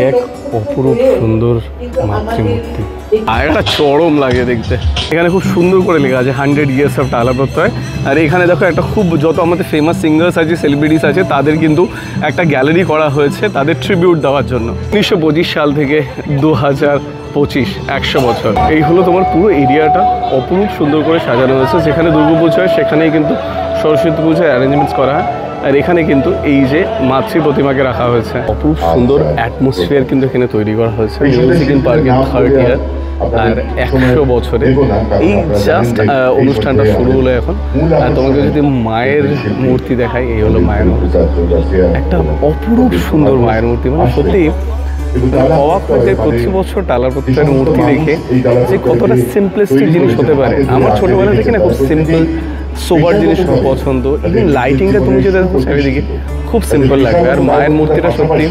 এক অপরূপ সুন্দর মাতৃমূর্তি, আর একটা চরম লাগে দেখতে। এখানে খুব সুন্দর করে লেখা আছে 100 years অফ টালা প্রত্যয়। আর এখানে দেখো একটা খুব যত আমাদের ফেমাস সিঙ্গার্স আছে, সেলিব্রিটিস আছে, তাদের কিন্তু একটা গ্যালারি করা হয়েছে তাদের ট্রিবিউট দেওয়ার জন্য। 1925 সাল থেকে 2025, 100 বছর। এই হলো তোমার পুরো এরিয়াটা অপরূপ সুন্দর করে সাজানো হয়েছে। যেখানে দুর্গাপুজো হয় সেখানেই কিন্তু সরস্বতী পুজোর অ্যারেঞ্জমেন্টস করা হয়। আর এখানে কিন্তু এই যে মাতৃ প্রতিমাকে রাখা হয়েছে, অপরূপ সুন্দর অ্যাটমসফিয়ার কিন্তু এখানে তৈরি করা হয়েছে। মিউজিক্যাল পার্কের 3rd ইয়ার আর 100 বছরে এই জাস্ট অনুষ্ঠানটা শুরু হলো এখন। আর তোমাকে যদি মায়ের মূর্তি দেখাই, এই হলো মায়ের মূর্তি, একটা অপরূপ সুন্দর মায়ের মূর্তি। মানে সত্যি অবাক হতে প্রতি বছর টালার প্রত্যয়ের মূর্তি দেখে যে কতটা সিম্পলিস্টিক জিনিস হতে পারে। আমার ছোটবেলা থেকে না খুব সিম্পল সোবার জিনিস খুব পছন্দ। ইভেন লাইটিংটা তুমি যদি দেখো চারিদিকে খুব সিম্পল লাগবে। আর মায়ের মূর্তিটা সত্যি